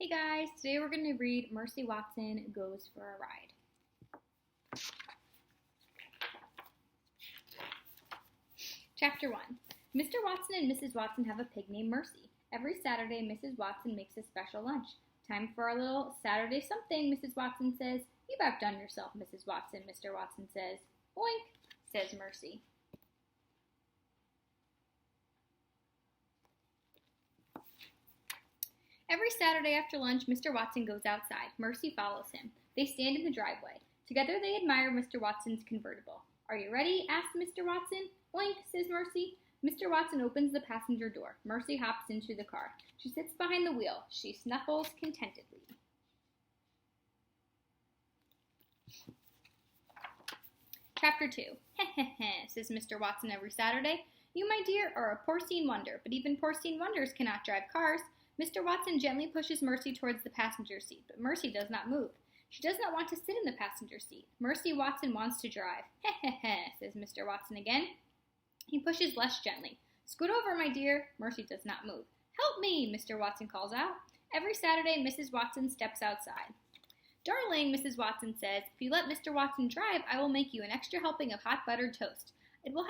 Hey guys, today we're going to read Mercy Watson Goes for a Ride. Chapter 1. Mr. Watson and Mrs. Watson have a pig named Mercy. Every Saturday, Mrs. Watson makes a special lunch. Time for our little Saturday something, Mrs. Watson says. You've outdone yourself, Mrs. Watson, Mr. Watson says. Oink, says Mercy. Every Saturday after lunch, Mr. Watson goes outside. Mercy follows him. They stand in the driveway. Together they admire Mr. Watson's convertible. Are you ready? asks Mr. Watson. Oink, says Mercy. Mr. Watson opens the passenger door. Mercy hops into the car. She sits behind the wheel. She snuffles contentedly. Chapter 2. Heh heh heh, says Mr. Watson every Saturday. You, my dear, are a porcine wonder, but even porcine wonders cannot drive cars. Mr. Watson gently pushes Mercy towards the passenger seat, but Mercy does not move. She does not want to sit in the passenger seat. Mercy Watson wants to drive. Heh heh heh, says Mr. Watson again. He pushes less gently. Scoot over, my dear. Mercy does not move. Help me, Mr. Watson calls out. Every Saturday, Mrs. Watson steps outside. Darling, Mrs. Watson says, if you let Mr. Watson drive, I will make you an extra helping of hot buttered toast. I will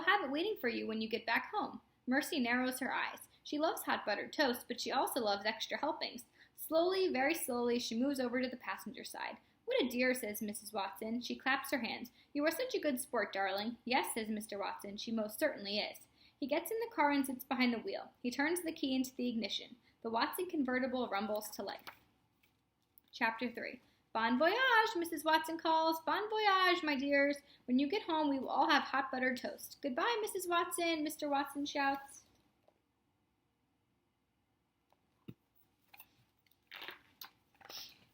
have it waiting for you when you get back home. Mercy narrows her eyes. She loves hot buttered toast, but she also loves extra helpings. Slowly, very slowly, she moves over to the passenger side. What a dear, says Mrs. Watson. She claps her hands. You are such a good sport, darling. Yes, says Mr. Watson, she most certainly is. He gets in the car and sits behind the wheel. He turns the key into the ignition. The Watson convertible rumbles to life. Chapter 3. Bon voyage, Mrs. Watson calls. Bon voyage, my dears. When you get home, we will all have hot buttered toast. Goodbye, Mrs. Watson, Mr. Watson shouts.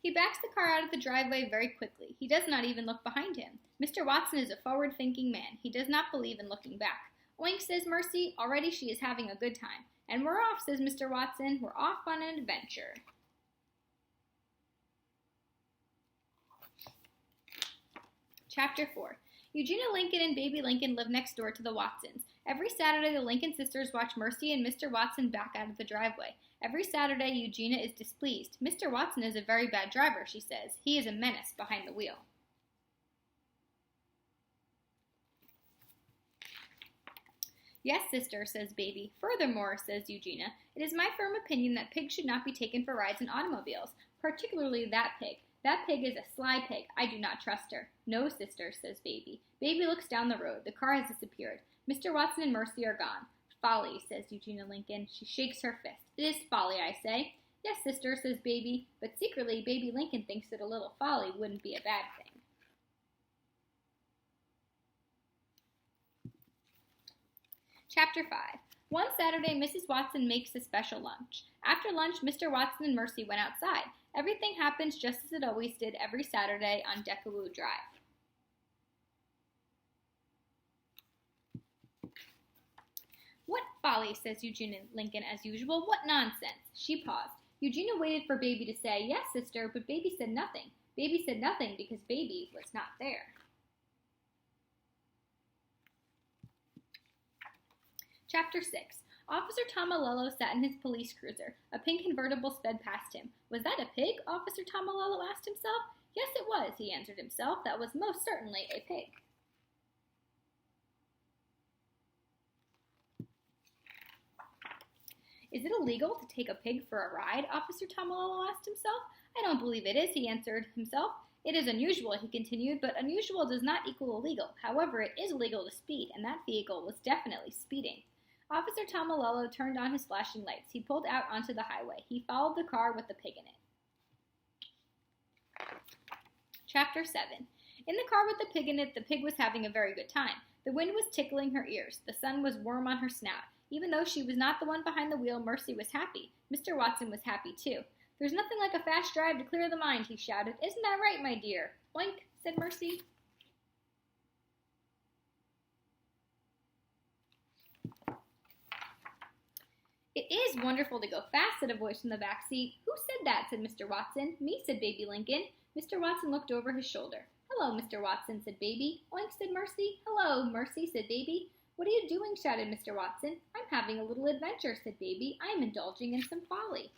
He backs the car out of the driveway very quickly. He does not even look behind him. Mr. Watson is a forward-thinking man. He does not believe in looking back. Oink, says Mercy. Already she is having a good time. And we're off, says Mr. Watson. We're off on an adventure. Chapter 4. Eugenia Lincoln and Baby Lincoln live next door to the Watsons. Every Saturday, the Lincoln sisters watch Mercy and Mr. Watson back out of the driveway. Every Saturday, Eugenia is displeased. Mr. Watson is a very bad driver, she says. He is a menace behind the wheel. Yes, sister, says Baby. Furthermore, says Eugenia, it is my firm opinion that pigs should not be taken for rides in automobiles, particularly that pig. That pig is a sly pig. I do not trust her. No, sister, says Baby. Baby looks down the road. The car has disappeared. Mr. Watson and Mercy are gone. Folly, says Eugenia Lincoln. She shakes her fist. It is folly, I say. Yes, sister, says Baby, but secretly Baby Lincoln thinks that a little folly wouldn't be a bad thing. Chapter 5. One Saturday, Mrs. Watson makes a special lunch. After lunch, Mr. Watson and Mercy went outside. Everything happens just as it always did every Saturday on Decawoo Drive. What folly, says Eugenia Lincoln as usual. What nonsense. She paused. Eugenia waited for Baby to say, yes, sister, but Baby said nothing. Baby said nothing because Baby was not there. Chapter 6. Officer Tomalolo sat in his police cruiser. A pink convertible sped past him. Was that a pig? Officer Tomalolo asked himself. Yes, it was, he answered himself. That was most certainly a pig. Is it illegal to take a pig for a ride? Officer Tomalolo asked himself. I don't believe it is, he answered himself. It is unusual, he continued, but unusual does not equal illegal. However, it is illegal to speed, and that vehicle was definitely speeding. Officer Tomalolo turned on his flashing lights. He pulled out onto the highway. He followed the car with the pig in it. Chapter 7. In the car with the pig in it, the pig was having a very good time. The wind was tickling her ears. The sun was warm on her snout. Even though she was not the one behind the wheel, Mercy was happy. Mr. Watson was happy, too. There's nothing like a fast drive to clear the mind, he shouted. Isn't that right, my dear? Oink, said Mercy. It is wonderful to go fast, said a voice from the back seat. Who said that? Said Mr. Watson. Me, said Baby Lincoln. Mr. Watson looked over his shoulder. Hello, Mr. Watson, said Baby. Oink, said Mercy. Hello, Mercy, said Baby. What are you doing? Shouted Mr. Watson. I'm having a little adventure, said Baby. I am indulging in some folly.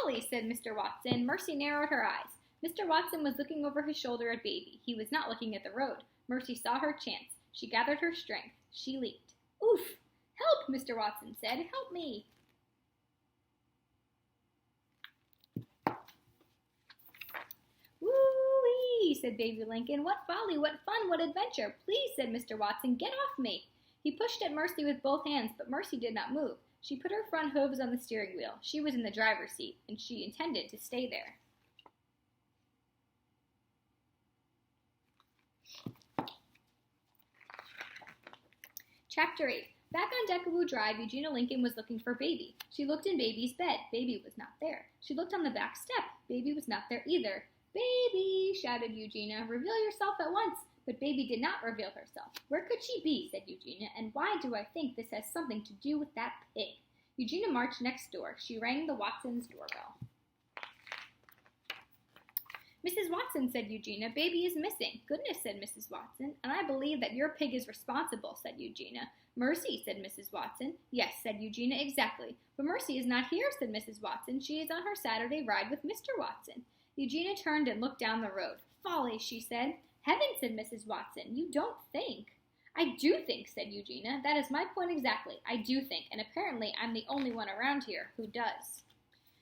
Folly, said Mr. Watson. Mercy narrowed her eyes. Mr. Watson was looking over his shoulder at Baby. He was not looking at the road. Mercy saw her chance. She gathered her strength. She leaped. Oof! Help, Mr. Watson said. Help me. Woo-wee, said Baby Lincoln. What folly, what fun, what adventure. Please, said Mr. Watson, get off me. He pushed at Mercy with both hands, but Mercy did not move. She put her front hooves on the steering wheel. She was in the driver's seat, and she intended to stay there. Chapter 8. Back on Deckawoo Drive, Eugenia Lincoln was looking for Baby. She looked in Baby's bed. Baby was not there. She looked on the back step. Baby was not there either. Baby, shouted Eugenia, reveal yourself at once. But Baby did not reveal herself. Where could she be, said Eugenia, and why do I think this has something to do with that pig? Eugenia marched next door. She rang the Watsons' doorbell. Mrs. Watson, said Eugenia, Baby is missing. Goodness, said Mrs. Watson, and I believe that your pig is responsible, said Eugenia. Mercy, said Mrs. Watson. Yes, said Eugenia, exactly. But Mercy is not here, said Mrs. Watson. She is on her Saturday ride with Mr. Watson. Eugenia turned and looked down the road. Folly, she said. Heaven, said Mrs. Watson, you don't think. I do think, said Eugenia. That is my point exactly. I do think, and apparently I'm the only one around here who does.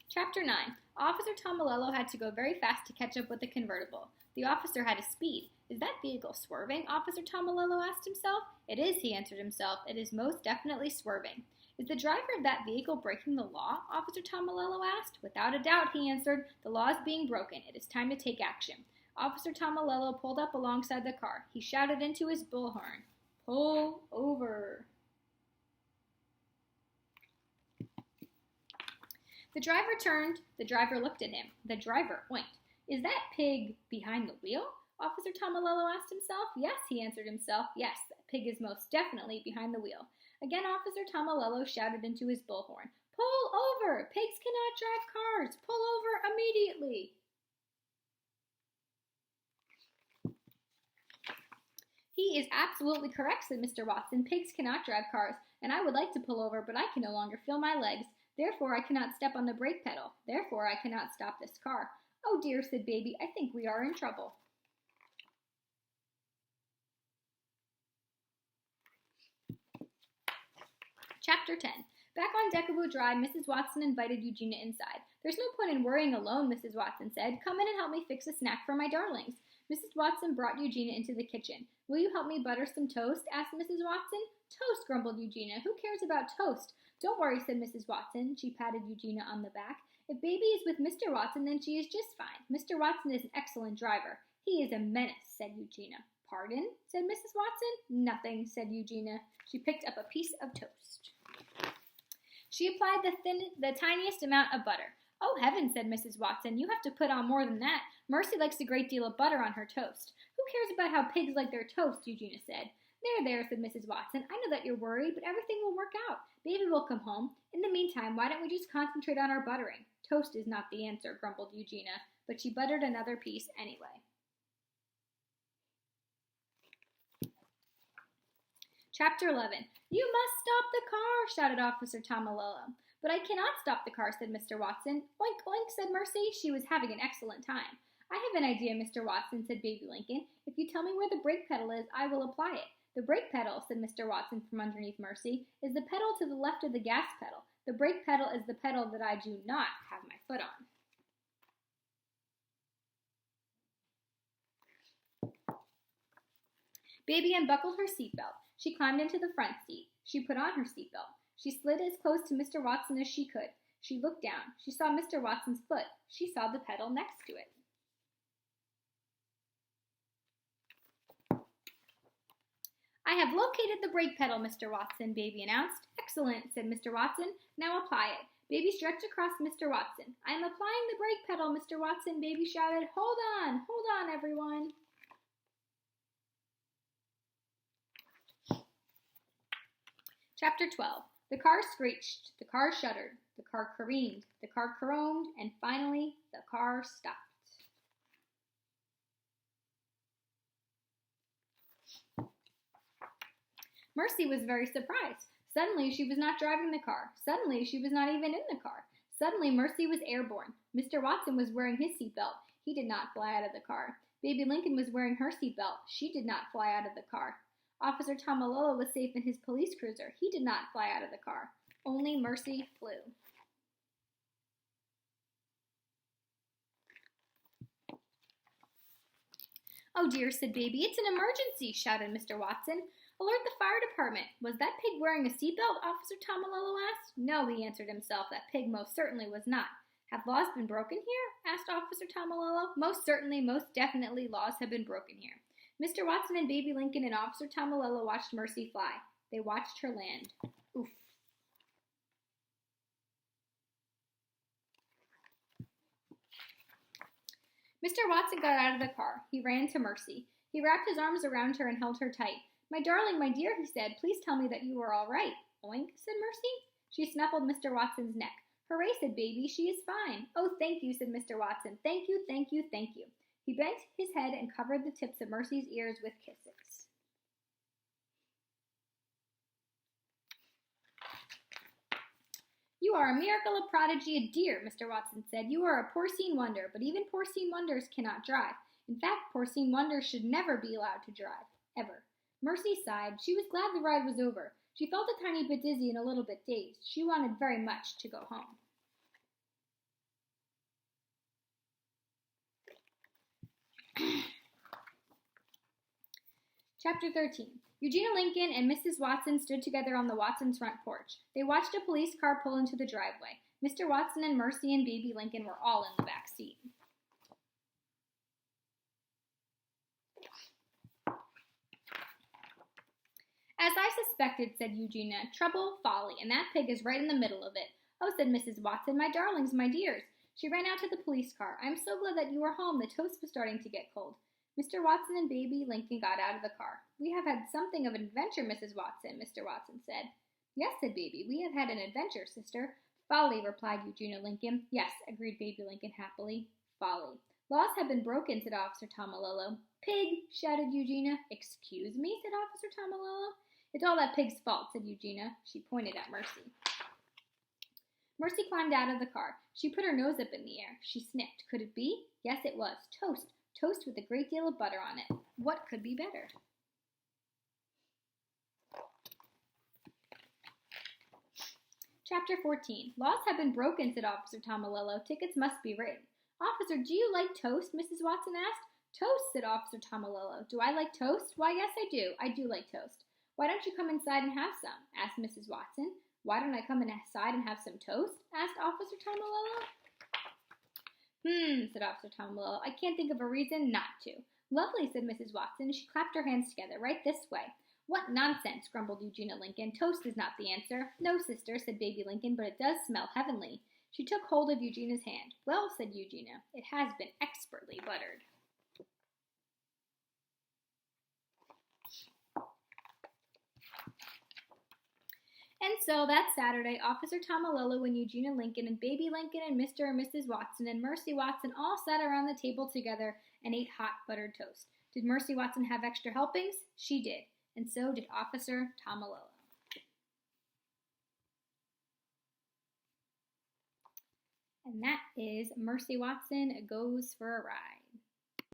Chapter 9. Officer Tomalolo had to go very fast to catch up with the convertible. The officer had a speed. Is that vehicle swerving? Officer Tomalolo asked himself. It is, he answered himself. It is most definitely swerving. Is the driver of that vehicle breaking the law? Officer Tomalolo asked. Without a doubt, he answered. The law is being broken. It is time to take action. Officer Tomalolo pulled up alongside the car. He shouted into his bullhorn, pull over. The driver turned. The driver looked at him. The driver winked. Is that pig behind the wheel? Officer Tomalolo asked himself. Yes, he answered himself. Yes, that pig is most definitely behind the wheel. Again, Officer Tomalolo shouted into his bullhorn, pull over! Pigs cannot drive cars! Pull over immediately! He is absolutely correct, said Mr. Watson. Pigs cannot drive cars, and I would like to pull over, but I can no longer feel my legs. Therefore, I cannot step on the brake pedal. Therefore, I cannot stop this car. Oh dear, said Baby, I think we are in trouble. Chapter 10. Back on Deckawoo Drive, Mrs. Watson invited Eugenia inside. There's no point in worrying alone, Mrs. Watson said. Come in and help me fix a snack for my darlings. Mrs. Watson brought Eugenia into the kitchen. Will you help me butter some toast? Asked Mrs. Watson. Toast, grumbled Eugenia. Who cares about toast? Don't worry, said Mrs. Watson. She patted Eugenia on the back. If Baby is with Mr. Watson, then she is just fine. Mr. Watson is an excellent driver. He is a menace, said Eugenia. Pardon? Said Mrs. Watson. Nothing, said Eugenia. She picked up a piece of toast. She applied the tiniest amount of butter. Oh, heavens, said Mrs. Watson. You have to put on more than that. Mercy likes a great deal of butter on her toast. Who cares about how pigs like their toast, Eugenia said. There, said Mrs. Watson. I know that you're worried, but everything will work out. Baby will come home. In the meantime, why don't we just concentrate on our buttering? Toast is not the answer, grumbled Eugenia, but she buttered another piece anyway. Chapter 11. You must stop the car, shouted Officer Tomalolo. But I cannot stop the car, said Mr. Watson. Oink, oink, said Mercy. She was having an excellent time. I have an idea, Mr. Watson, said Baby Lincoln. If you tell me where the brake pedal is, I will apply it. The brake pedal, said Mr. Watson from underneath Mercy, is the pedal to the left of the gas pedal. The brake pedal is the pedal that I do not have my foot on. Baby unbuckled her seatbelt. She climbed into the front seat. She put on her seatbelt. She slid as close to Mr. Watson as she could. She looked down. She saw Mr. Watson's foot. She saw the pedal next to it. I have located the brake pedal, Mr. Watson, Baby announced. Excellent, said Mr. Watson. Now apply it. Baby stretched across Mr. Watson. I am applying the brake pedal, Mr. Watson, Baby shouted. Hold on, everyone. Chapter 12. The car screeched, the car shuddered, the car careened, the car groaned, and finally the car stopped. Mercy was very surprised. Suddenly she was not driving the car. Suddenly she was not even in the car. Suddenly, Mercy was airborne. Mr. Watson was wearing his seatbelt. He did not fly out of the car. Baby Lincoln was wearing her seatbelt. She did not fly out of the car. Officer Tomalolo was safe in his police cruiser. He did not fly out of the car. Only Mercy flew. "Oh dear," said Baby. "It's an emergency," shouted Mr. Watson. "Alert the fire department." "Was that pig wearing a seatbelt?" Officer Tomalolo asked. "No," he answered himself. "That pig most certainly was not." "Have laws been broken here?" asked Officer Tomalolo. "Most certainly, most definitely, laws have been broken here." Mr. Watson and Baby Lincoln and Officer Tomalolo watched Mercy fly. They watched her land. Oof. Mr. Watson got out of the car. He ran to Mercy. He wrapped his arms around her and held her tight. "My darling, my dear," he said, "please tell me that you are all right." "Oink," said Mercy. She snuffled Mr. Watson's neck. "Hooray," said Baby, "she is fine." "Oh, thank you," said Mr. Watson. "Thank you, thank you, thank you." He bent his head and covered the tips of Mercy's ears with kisses. "You are a miracle, a prodigy, a dear," Mr. Watson said. "You are a porcine wonder, but even porcine wonders cannot drive. In fact, porcine wonders should never be allowed to drive, ever." Mercy sighed. She was glad the ride was over. She felt a tiny bit dizzy and a little bit dazed. She wanted very much to go home. Chapter 13. Eugenia Lincoln and Mrs. Watson stood together on the Watsons' front porch. They watched a police car pull into the driveway. Mr. Watson and Mercy and Baby Lincoln were all in the back seat. "As I suspected," said Eugenia. "Trouble, folly, and that pig is right in the middle of it." "Oh," said Mrs. Watson, "my darlings, my dears." She ran out to the police car. "I am so glad that you are home. The toast was starting to get cold." Mr. Watson and Baby Lincoln got out of the car. "We have had something of an adventure, Mrs. Watson," Mr. Watson said. "Yes," said Baby, "we have had an adventure, sister." "Folly," replied Eugenia Lincoln. "Yes," agreed Baby Lincoln happily. "Folly." "Laws have been broken," said Officer Tomalolo. "Pig!" shouted Eugenia. "Excuse me?" said Officer Tomalolo. "It's all that pig's fault," said Eugenia. She pointed at Mercy. Mercy climbed out of the car. She put her nose up in the air. She sniffed. Could it be? Yes, it was. Toast. Toast with a great deal of butter on it. What could be better? Chapter 14. "Laws have been broken," said Officer Tomalolo. "Tickets must be written." "Officer, do you like toast?" Mrs. Watson asked. "Toast," said Officer Tomalolo. "Do I like toast? Why, yes, I do. I do like toast." "Why don't you come inside and have some?" asked Mrs. Watson. "Why don't I come inside and have some toast?" asked Officer Tomalolo. Said Officer Tomalolo. "I can't think of a reason not to." "Lovely," said Mrs. Watson. She clapped her hands together. "Right this way." "What nonsense," grumbled Eugenia Lincoln. "Toast is not the answer." "No, sister," said Baby Lincoln, "but it does smell heavenly." She took hold of Eugenia's hand. "Well," said Eugenia, "it has been expertly buttered." And so that Saturday, Officer Tomalolo and Eugenia Lincoln and Baby Lincoln and Mr. and Mrs. Watson and Mercy Watson all sat around the table together and ate hot buttered toast. Did Mercy Watson have extra helpings? She did. And so did Officer Tomalolo. And that is Mercy Watson Goes for a Ride.